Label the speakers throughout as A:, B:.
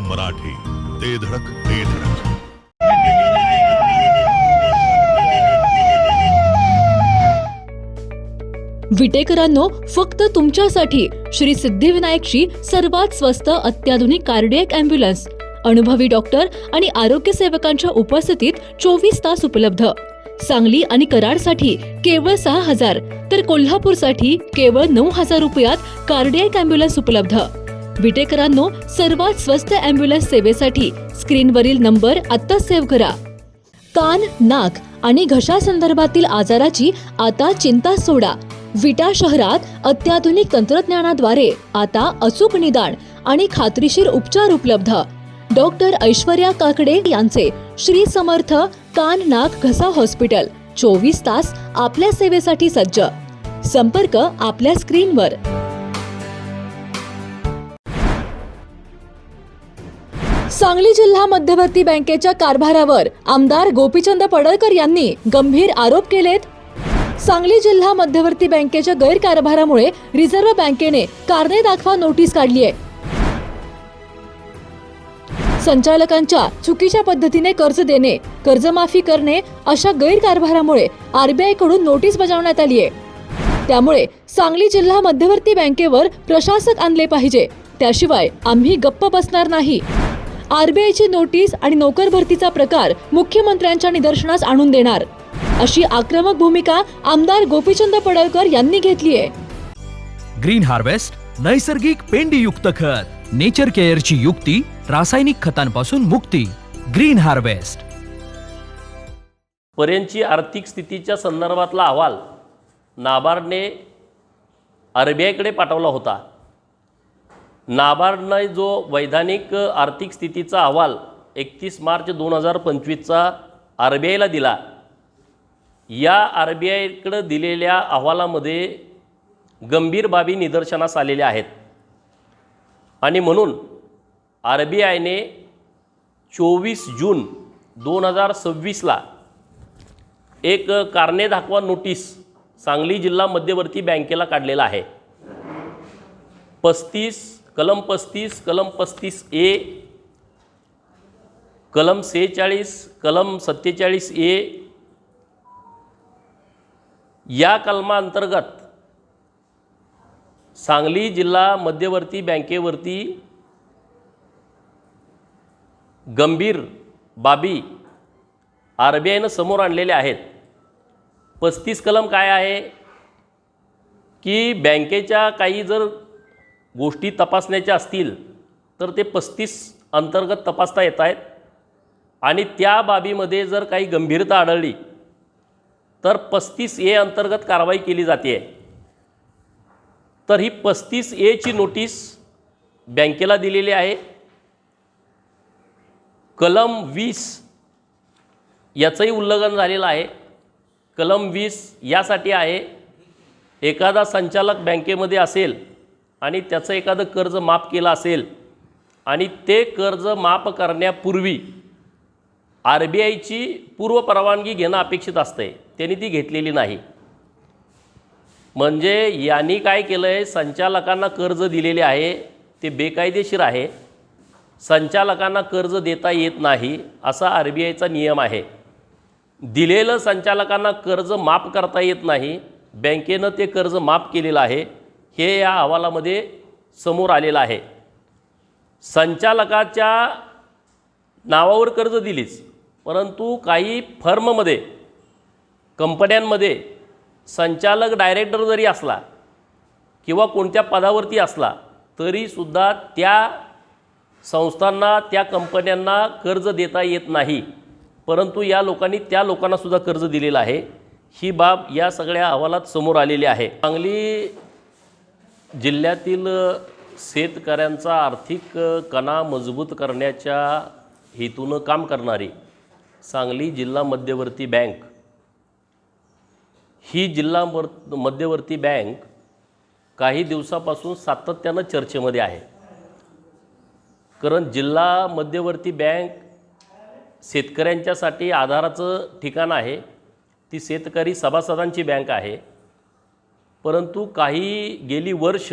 A: मराठी, ते धडक ते धडक.
B: विटेकरांनो, फक्त तुमच्यासाठी श्री सिद्धिविनायकची सर्वात स्वस्त अत्याधुनिक कार्डियक ॲम्ब्युलन्स, अनुभवी डॉक्टर आणि आरोग्य सेवकांच्या उपस्थितीत 24 तास उपलब्ध. सांगली आणि कराडसाठी केवळ 6,000 तर कोल्हापूरसाठी केवळ 9,000 रुपयात कार्डियक ॲम्ब्युलन्स उपलब्ध. विटेकरांनो, सर्वात स्वस्त ॲम्ब्युलन्स सेवेसाठी स्क्रीनवरील नंबर आत्ताच सेव्ह करा. कान, नाक आणि घशासंदर्भातील आजाराची आता चिंता सोडा. विटा शहरात अत्याधुनिक तंत्रज्ञानाद्वारे आता अचूक निदान आणि खात्रीशीर उपचार उपलब्ध. डॉक्टर ऐश्वर्या काकडे यांचे श्री समर्थ कान नाक घसा हॉस्पिटल 24 तास आपल्या सेवेसाठी सज्ज. संपर्क आपल्या स्क्रीनवर. सांगली जिल्हा मध्यवर्ती बँकेच्या कारभारावर आमदार गोपीचंद पडळकर यांनी गंभीर आरोप केलेत. सांगली जिल्हा मध्यवर्ती बँकेच्या गैरकारभारामुळे रिझर्व्ह बँकेने कारणे दाखवा नोटीस काढली आहे. संचालकांच्या चुकीच्या पद्धतीने कर्ज देणे, कर्जमाफी करणे अशा गैरकारभारामुळे आरबीआय कडून नोटीस बजावण्यात आली आहे. त्यामुळे सांगली जिल्हा मध्यवर्ती बँकेवर प्रशासक आणले पाहिजे, त्याशिवाय आम्ही गप्प बसणार नाही. आरबीआयची नोटीस आणि नोकर भरतीचा प्रकार मुख्यमंत्र्यांच्या निदर्शनास आणून देणार, अशी आक्रमक भूमिका आमदार गोपीचंद पडळकर यांनी घेतली आहे.
C: ग्रीन हार्वेस्ट नैसर्गिक पेंडीयुक्त खत, नेचर केअरची युक्ती, रासायनिक खतांपासून मुक्ती. Green harvest.
D: पर्यंतची आर्थिक स्थितीच्या संदर्भातला अहवाल नाबार्डने आरबीआयकडे पाठवला होता. नाबार्डने जो वैधानिक आर्थिक स्थितीचा अहवाल 31 मार्च 2025चा आरबीआयला दिला, या आरबीआयकडे दिलेल्या अहवालामध्ये गंभीर बाबी निदर्शनास आलेल्या आहेत आणि म्हणून आरबीआयने 24 जून 2026ला एक कारणे दाखवा नोटीस सांगली जिल्हा मध्यवर्ती बँकेला काढलेला आहे. कलम 35, कलम 35A, कलम 46, कलम 47A या कलमांतर्गत सांगली जिल्हा मध्यवर्ती बँकेवरती गंभीर बाबी आरबीआयनं समोर आणलेल्या आहेत. 35 कलम काय आहे की बँकेच्या काही जर गोष्टी तपासण्याच्या असतील तर ते 35 अंतर्गत तपासता येत आहेत आणि त्या बाबीमध्ये जर काही गंभीरता आढळली तर 35A अंतर्गत कारवाई केली जाते. तर ही 35A ची नोटीस बँकेला दिलेली आहे. कलम 20 याचंही उल्लंघन झालेलं आहे. कलम 20 यासाठी आहे, एखादा संचालक बँकेमध्ये असेल आणि त्याचं एखादं कर्ज माफ केलं असेल आणि ते कर्ज माफ करण्यापूर्वी आरबीआयची पूर्व परवानगी घेणं अपेक्षित असते, त्यांनी ती घेतलेली नाही. म्हणजे यांनी काय केलं आहे, संचालकांना कर्ज दिलेले आहे ते बेकायदेशीर आहे. संचालकांना कर्ज देता येत नाही असा आरबीआयचा नियम आहे. दिलेलं संचालकांना कर्ज माफ करता येत नाही, बँकेनं ते कर्ज माफ केलेलं आहे, हे या अहवालामध्ये समोर आलेलं आहे. संचालकाच्या नावावर कर्ज दिलीच, परंतु काही फर्ममध्ये, कंपन्यांमध्ये संचालक डायरेक्टर जरी असला किंवा कोणत्या पदावरती असला तरीसुद्धा त्या संस्थांना, त्या कंपन्यांना कर्ज देता येत नाही, परंतु या लोकांनी त्या लोकांनासुद्धा कर्ज दिलेलं आहे. ही बाब या सगळ्या अहवालात समोर आलेली आहे. सांगली जिल्ह्यातील शेतकऱ्यांचा आर्थिक कणा मजबूत करण्याच्या हेतूनं काम करणारी सांगली जिल्हा मध्यवर्ती बँक ही जिल्हा मध्यवर्ती बँक काही दिवसापासून सातत्यानं चर्चेमध्ये आहे. कारण जिल्हा मध्यवर्ती बँक शेतकऱ्यांच्यासाठी आधाराचं ठिकाण आहे, ती शेतकरी सभासदांची बँक आहे. परंतु काही गेली वर्ष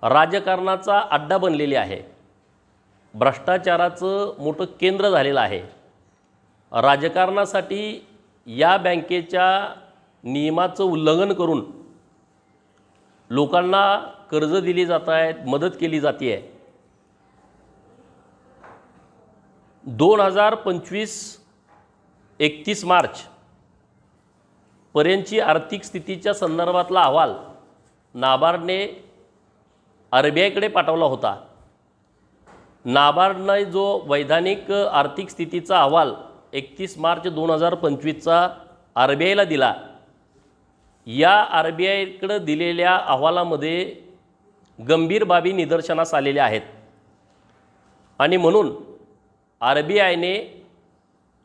D: राजकारणाचा अड्डा बनलेली आहे. भ्रष्टाचाराचं मोठं केंद्र झालेलं आहे. राजकारणासाठी या बँकेच्या नियमाचं उल्लंघन करून लोकांना कर्ज दिली जात आहेत, मदत केली जाते आहे. 2025 31 मार्च पर्यंतची आर्थिक स्थितीच्या संदर्भातला अहवाल नाबार्डने RBIकडे पाठवला होता. नाबार्डने जो वैधानिक आर्थिक स्थितीचा अहवाल 31 मार्च 2025चा RBIला दिला, या RBIकडे दिलेल्या अहवालामध्ये गंभीर बाबी निदर्शनास आलेल्या आहेत आणि म्हणून RBIने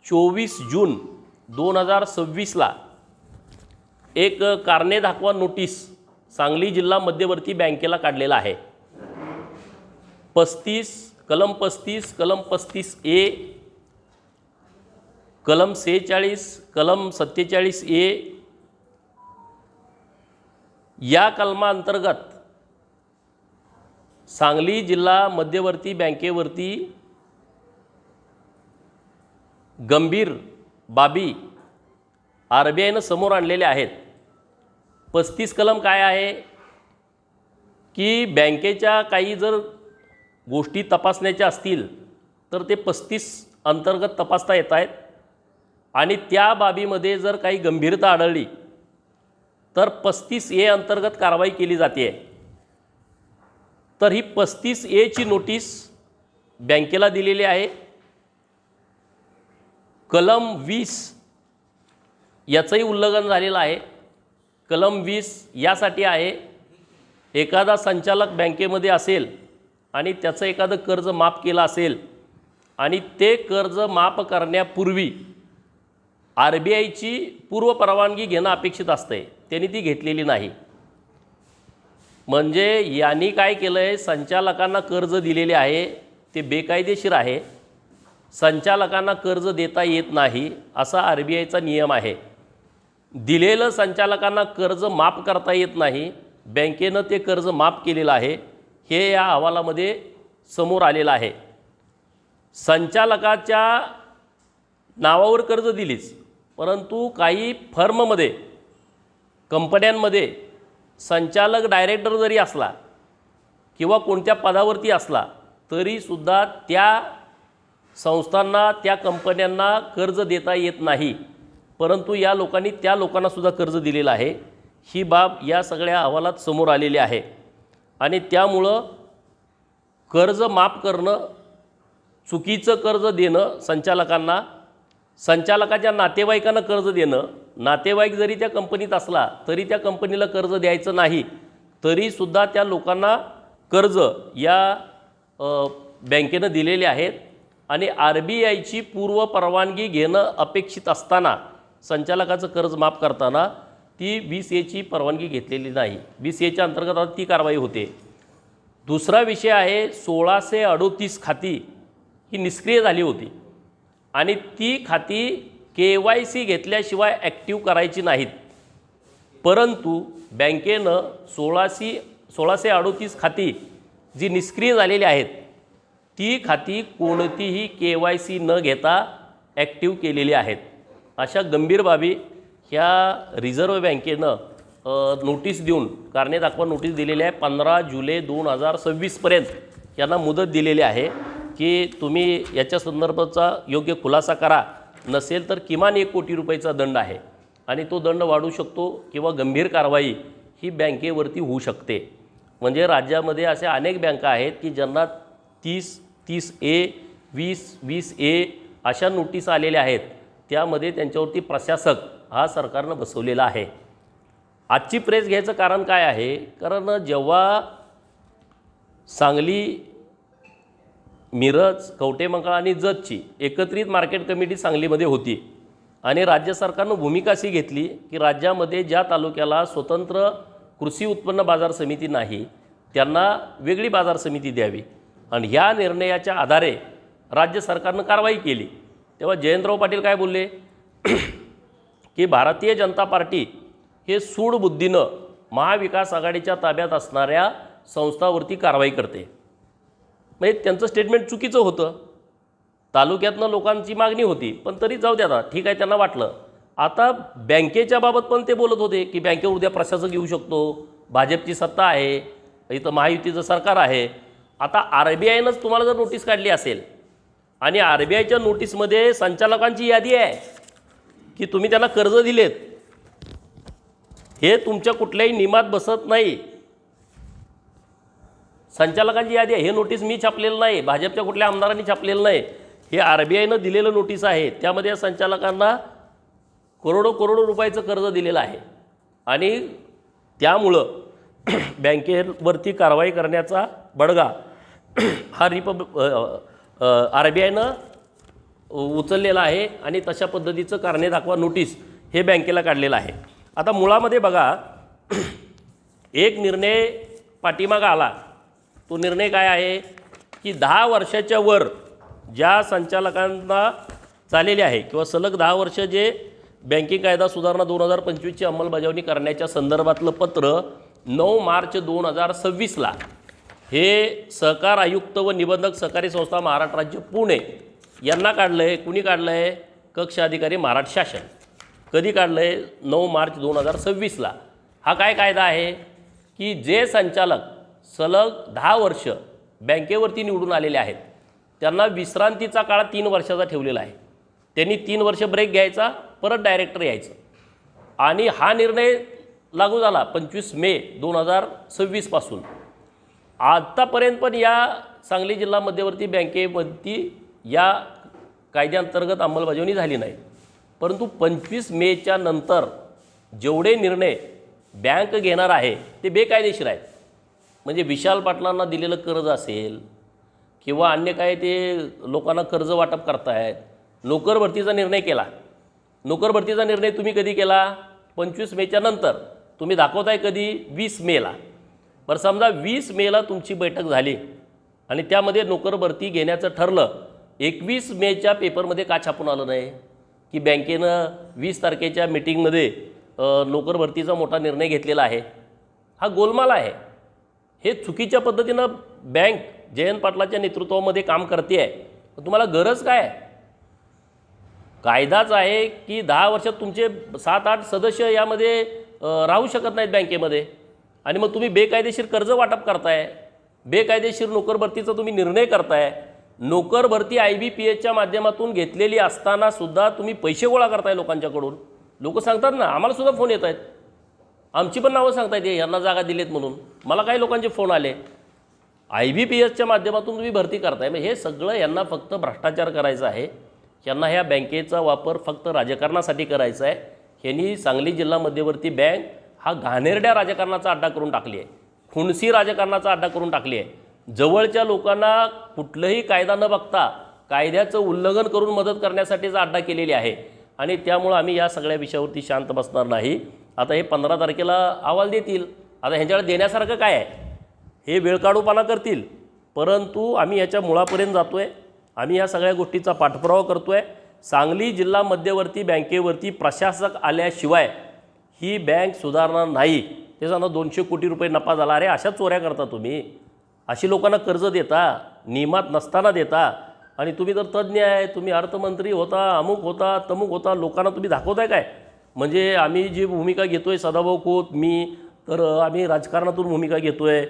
D: 24 जून 2026ला एक कारणे दाखवा नोटीस सांगली जिल्हा मध्यवर्ती बँकेला काढलेला आहे. कलम 35A, कलम 46, कलम 47A या कलमांतर्गत सांगली जिल्हा मध्यवर्ती बँकेवरती गंभीर बाबी RBIनं समोर आणलेल्या आहेत. 35 कलम काय आहे की बँकेच्या काही जर गोष्टी तपासण्याच्या असतील तर ते 35 अंतर्गत तपासता येत आहेत आणि त्या बाबीमध्ये जर काही गंभीरता आढळली तर 35A अंतर्गत कारवाई केली जाते. तर ही 35A ची नोटीस बँकेला दिलेली आहे. कलम 20 याचंही उल्लंघन झालेलं आहे. कलम 20 यासाठी आहे, एखादा संचालक बँकेमध्ये असेल आणि त्याचं एखादं कर्ज माफ केलं असेल आणि ते कर्ज माफ करण्यापूर्वी RBIची पूर्व परवानगी घेणं अपेक्षित असते, त्यांनी ती घेतलेली नाही. म्हणजे यांनी काय केलं आहे, संचालकांना कर्ज दिलेले आहे ते बेकायदेशीर आहे. संचालकांना कर्ज देता येत नाही असा RBIचा नियम आहे. दिलेलं संचालकांना कर्ज माफ करता येत नाही, बँकेनं ते कर्ज माफ केलेलं आहे, हे या अहवालामध्ये समोर आलेलं आहे. संचालकाच्या नावावर कर्ज दिलीच, परंतु काही फर्ममध्ये कंपन्यांमध्ये संचालक डायरेक्टर जरी असला किंवा कोणत्या पदावरती असला तरीसुद्धा त्या संस्थांना त्या कंपन्यांना कर्ज देता येत नाही, परंतु या लोकांनी त्या लोकांनासुद्धा कर्ज दिलेलं आहे. ही बाब या सगळ्या अहवालात समोर आलेली आहे आणि त्यामुळं कर्ज माफ करणं, चुकीचं कर्ज देणं संचालकांना, संचालकाच्या नातेवाईकांना कर्ज देणं, नातेवाईक जरी त्या कंपनीत असला तरी त्या कंपनीला कर्ज द्यायचं नाही, तरीसुद्धा त्या लोकांना कर्ज या बँकेनं दिलेले आहेत आणि RBIची पूर्व परवानगी घेणं अपेक्षित असताना संचालकाचं कर्ज माफ करताना ती 20A ची परवानगी घेतलेली नाही. 20A च्या अंतर्गत आता ती कारवाई होते. दुसरा विषय आहे 1638 खाती ही निष्क्रिय झाली होती आणि ती खाती KYC घेतल्याशिवाय ॲक्टिव्ह करायची नाहीत, परंतु बँकेनं 1638 खाती जी निष्क्रिय झालेली आहेत ती खाती कोणतीही KYC न घेता ॲक्टिव्ह केलेली आहेत. अशा गंभीर बाबी ह्या रिझर्व्ह बँकेनं नोटीस देऊन कारणे दाखवा नोटीस दिलेली आहे. 15 जुलै 2026 पर्यंत यांना मुदत दिलेली आहे की तुम्ही याच्या संदर्भाचा योग्य खुलासा करा, नसेल तर किमान 1 कोटी रुपयाचा दंड आहे आणि तो दंड वाढू शकतो किंवा गंभीर कारवाई ही बँकेवरती होऊ शकते. म्हणजे राज्यामध्ये असे अनेक बँका आहेत की ज्यांना 30A 20A अशा नोटीस आलेल्या आहेत, त्यामध्ये त्यांच्यावरती प्रशासक हा सरकारनं बसवलेला आहे. आजची प्रेस घ्यायचं कारण काय आहे, कारण जेव्हा सांगली, मिरज, कवठेमंकाळ आणि जतची एकत्रित मार्केट कमिटी सांगलीमध्ये होती आणि राज्य सरकारनं भूमिका अशी घेतली की राज्यामध्ये ज्या तालुक्याला स्वतंत्र कृषी उत्पन्न बाजार समिती नाही त्यांना वेगळी बाजार समिती द्यावी आणि ह्या निर्णयाच्या आधारे राज्य सरकारनं कारवाई केली. तेव्हा जयंतराव पाटील काय बोलले की भारतीय जनता पार्टी हे सूडबुद्धीनं महाविकास आघाडीच्या ताब्यात असणाऱ्या संस्थांवरती कारवाई करते. म्हणजे त्यांचं स्टेटमेंट चुकीचं होतं. तालुक्यातनं लोकांची मागणी होती, पण तरी जाऊ द्या, ठीक आहे, त्यांना वाटलं. आता बँकेच्या बाबत पण ते बोलत होते की बँकेवर उद्या प्रशासक येऊ शकतो, भाजपची सत्ता आहे, इथं महायुतीचं सरकार आहे. आता RBIनंच तुम्हाला जर नोटीस काढली असेल आणि RBIच्या नोटीसमध्ये संचालकांची यादी आहे की तुम्ही त्यांना कर्ज दिलेत, हे तुमच्या कुठल्याही नियमात बसत नाही. संचालकांची यादी आहे, हे नोटीस मी छापलेलं नाही, भाजपच्या कुठल्या आमदारांनी छापलेलं नाही, हे RBIनं दिलेलं नोटीस आहे. त्यामध्ये या संचालकांना करोडो रुपयाचं कर्ज दिलेलं आहे आणि त्यामुळं बँकेवरती कारवाई करण्याचा बडगा हा RBIनं उचललेला आहे आणि तशा पद्धतीचं कारणे दाखवा नोटीस हे बँकेला काढलेलं आहे. आता मुळामध्ये बघा, एक निर्णय पाठीमागं आला. तो निर्णय काय आहे की 10 वर्षाच्या वर ज्या संचालकांना झालेले आहे किंवा सलग 10 वर्ष जे बँकिंग कायदा सुधारणा 2025ची अंमलबजावणी करण्याच्या संदर्भातलं पत्र 9 मार्च 2026ला हे सहकार आयुक्त व निबंधक सहकारी संस्था महाराष्ट्र राज्य पुणे यांना काढलं आहे. कुणी काढलं आहे? कक्ष अधिकारी महाराष्ट्र शासन. कधी काढलं आहे? 9 मार्च 2026ला. हा काय कायदा आहे की जे संचालक सलग 10 वर्ष बँकेवरती निवडून आलेले आहेत त्यांना विश्रांतीचा काळ 3 वर्षाचा ठेवलेला आहे. त्यांनी 3 वर्ष ब्रेक घ्यायचा, परत डायरेक्टर यायचं. आणि हा निर्णय लागू झाला 25 मे 2026 पासून. आत्तापर्यंत पण या सांगली जिल्हा मध्यवर्ती बँकेवरती या कायद्याअंतर्गत अंमलबजावणी झाली नाही. परंतु 25 मेच्या नंतर जेवढे निर्णय बँक घेणार आहे ते बेकायदेशीर आहेत. म्हणजे विशाल पाटलांना दिलेलं कर्ज असेल किंवा अन्य काय ते लोकांना कर्ज वाटप करतायत. नोकर भरतीचा निर्णय केला. नोकर भरतीचा निर्णय तुम्ही कधी केला? 25 मेच्या नंतर. तुम्ही दाखवताय कधी? 20 मेला. बरं, समजा 20 मेला तुमची बैठक झाली आणि त्यामध्ये नोकर भरती घेण्याचं ठरलं. 21 मेच्या पेपरमध्ये का छापून आलं नाही की बँकेनं 20 तारखेच्या मीटिंगमध्ये नोकर भरतीचा मोठा निर्णय घेतलेला आहे? हा गोलमाल आहे. हे चुकीच्या पद्धतीनं बँक जयंत पाटलाच्या नेतृत्वामध्ये काम करते आहे. तुम्हाला गरज काय आहे? कायदाच आहे की 10 वर्षात तुमचे 7-8 सदस्य यामध्ये राहू शकत नाहीत बँकेमध्ये आणि मग तुम्ही बेकायदेशीर कर्ज वाटप करताय, बेकायदेशीर नोकर भरतीचा तुम्ही निर्णय करताय. नोकर भरती IBPSच्या माध्यमातून घेतलेली असताना सुद्धा तुम्ही पैसे गोळा करताय लोकांच्याकडून. लोक सांगतात ना, आम्हाला सुद्धा फोन येत आहेत, आमची पण नावं सांगतायत यांना जागा दिलेत म्हणून. मला काही लोकांचे फोन आले. IBPSच्या माध्यमातून तुम्ही भरती करताय. मग हे सगळं यांना फक्त भ्रष्टाचार करायचा आहे. यांना ह्या बँकेचा वापर फक्त राजकारणासाठी करायचा आहे. यांनी सांगली जिल्हा मध्यवर्ती बँक हा घाणेरड्या राजकारणाचा अड्डा करून टाकली आहे, खुणसी राजकारणाचा अड्डा करून टाकली आहे. जवळच्या लोकांना कुठलंही कायदा न बघता कायद्याचं उल्लंघन करून मदत करण्यासाठीचा अड्डा केलेली आहे आणि त्यामुळं आम्ही या सगळ्या विषयावरती शांत बसणार नाही. आता हे 15 तारखेला अहवाल देतील. आता ह्यांच्याकडे देण्यासारखं काय आहे? हे वेळकाढूपणा करतील. परंतु आम्ही ह्याच्या मुळापर्यंत जातो आहे. आम्ही या सगळ्या गोष्टीचा पाठपुरावा करतो आहे. सांगली जिल्हा मध्यवर्ती बँकेवरती प्रशासक आल्याशिवाय ही बँक सुधारणार नाही. ते सांगा 200 कोटी रुपये नफा झाला. अरे अशा चोऱ्या करता तुम्ही, अशी लोकांना कर्ज देता, नियमात नसताना देता. आणि तुम्ही तर तज्ज्ञ आहे, तुम्ही अर्थमंत्री होता, अमुक होता, तमुक होता, लोकांना तुम्ही दाखवताय काय? म्हणजे आम्ही जी भूमिका घेतो आहे, सदाभाऊ खोत, मी, तर आम्ही राजकारणातून भूमिका घेतो आहे,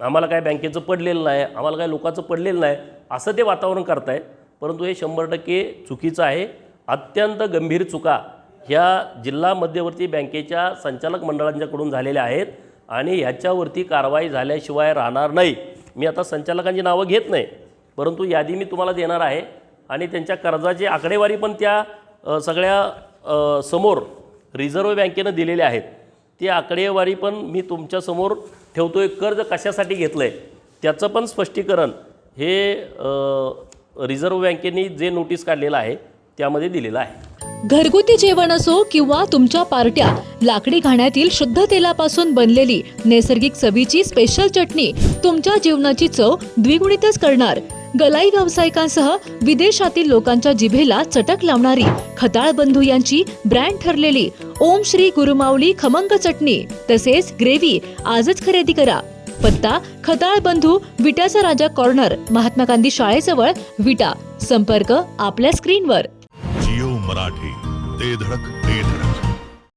D: आम्हाला काय बँकेचं पडलेलं नाही, आम्हाला काय लोकांचं पडलेलं नाही, असं ते वातावरण करतायत. परंतु हे 100% चुकीचं आहे. अत्यंत गंभीर चुका ह्या जिल्हा मध्यवर्ती बँकेच्या संचालक मंडळांच्याकडून झालेल्या आहेत आणि ह्याच्यावरती कारवाई झाल्याशिवाय राहणार नाही. मी आता संचालकांची नावं घेत नाही, परंतु यादी मी तुम्हाला देणार आहे आणि त्यांच्या कर्जाची आकडेवारी पण त्या सगळ्या समोर रिझर्व्ह बँकेनं दिलेले आहेत. ती आकडेवारी पण मी तुमच्यासमोर ठेवतो आहे. कर्ज कशासाठी घेतलं आहे त्याचं पण स्पष्टीकरण हे रिझर्व्ह बँकेने जे नोटीस काढलेलं आहे त्यामध्ये दिलेलं आहे.
B: घरगुती जेवण असो किंवा तुमच्या पार्ट्या, लाकडी घाण्यातील शुद्ध तेलापासून बनलेली नैसर्गिक चवीची स्पेशल चटणी तुमच्या जीवनाची चव द्विगुणितच करणार. गलाई व्यावसायिकांसह विदेशातील लोकांच्या जिभेला चटक लावणारी खताळ बंधू यांची ब्रँड ठरलेली ओम श्री गुरुमाऊली खमंग चटणी तसेच ग्रेव्ही आजच खरेदी करा. पत्ता खताळ बंधू विटाचा राजा कॉर्नर, महात्मा गांधी शाळेजवळ, विटा. संपर्क आपल्या स्क्रीनवर.
A: जिओ मराठी, ते धडक ते धडक.